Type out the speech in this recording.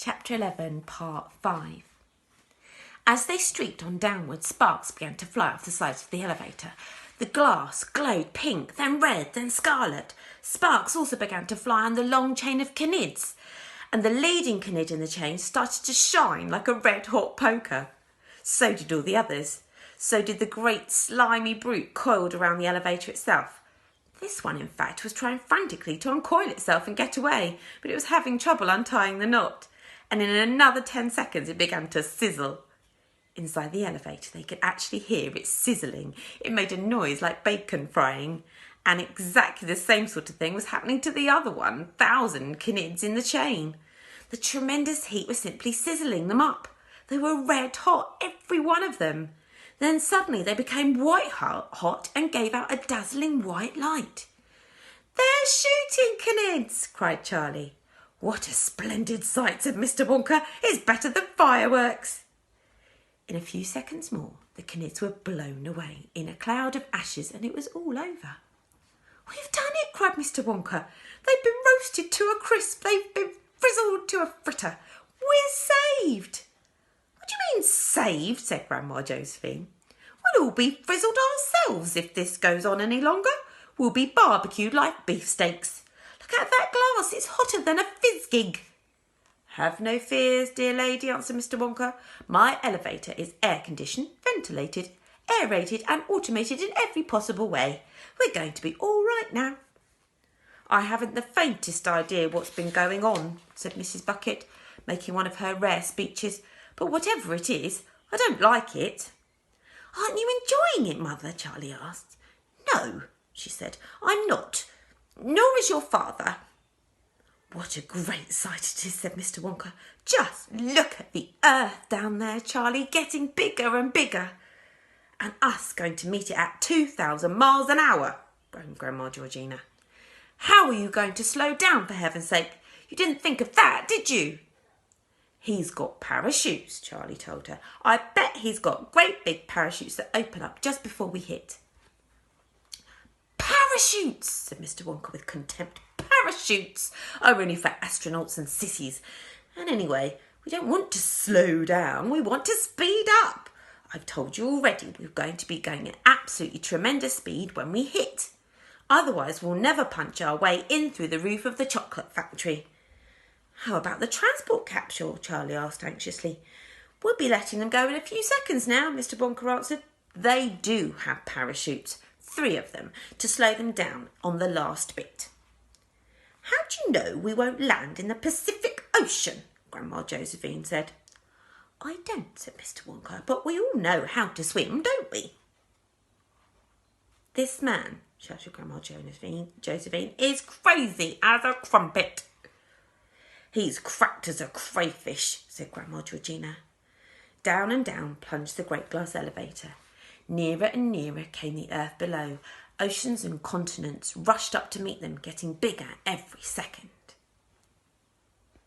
Chapter 11, Part 5. As they streaked on downward, sparks began to fly off the sides of the elevator. The glass glowed pink, then red, then scarlet. Sparks also began to fly on the long chain of Knids, and the leading Knid in the chain started to shine like a red-hot poker. So did all the others. So did the great slimy brute coiled around the elevator itself. This one, in fact, was trying frantically to uncoil itself and get away, but it was having trouble untying the knot. And in another 10 seconds it began to sizzle. Inside the elevator they could actually hear it sizzling. It made a noise like bacon frying. And exactly the same sort of thing was happening to the other 1,000 Knids in the chain. The tremendous heat was simply sizzling them up. They were red hot, every one of them. Then suddenly they became white hot and gave out a dazzling white light. "They're shooting, Knids!" cried Charlie. "What a splendid sight," said Mr. Wonka. "It's better than fireworks." In a few seconds more, the Knids were blown away in a cloud of ashes, and it was all over. "We've done it," cried Mr. Wonka. "They've been roasted to a crisp. They've been frizzled to a fritter. We're saved." "What do you mean, saved?" said Grandma Josephine. "We'll all be frizzled ourselves if this goes on any longer. We'll be barbecued like beefsteaks. Look at that glass, it's hotter than a fizz-gig." "Have no fears, dear lady," answered Mr. Wonka. "My elevator is air-conditioned, ventilated, aerated and automated in every possible way. We're going to be all right now." "I haven't the faintest idea what's been going on," said Mrs. Bucket, making one of her rare speeches. "But whatever it is, I don't like it." "Aren't you enjoying it, Mother?" Charlie asked. "No," she said, "I'm not. Nor is your father." "What a great sight it is," said Mr. Wonka. "Just look at the earth down there, Charlie, getting bigger and bigger. And us going to meet it at 2,000 miles an hour, groaned Grandma Georgina. "How are you going to slow down, for heaven's sake? You didn't think of that, did you?" "He's got parachutes," Charlie told her. "I bet he's got great big parachutes that open up just before we hit." "Parachutes," said Mr. Wonka with contempt. "Parachutes are only for astronauts and sissies. And anyway, we don't want to slow down. We want to speed up. I've told you already we're going to be going at absolutely tremendous speed when we hit. Otherwise, we'll never punch our way in through the roof of the chocolate factory." "How about the transport capsule?" Charlie asked anxiously. "We'll be letting them go in a few seconds now," Mr. Wonka answered. "They do have parachutes, 3 of them, to slow them down on the last bit." "How do you know we won't land in the Pacific Ocean?" Grandma Josephine said. "I don't," said Mr. Wonka, "but we all know how to swim, don't we?" "This man," shouted Grandma Josephine, "is crazy as a crumpet." "He's cracked as a crayfish," said Grandma Georgina. Down and down plunged the great glass elevator. Nearer and nearer came the earth below. Oceans and continents rushed up to meet them, getting bigger every second.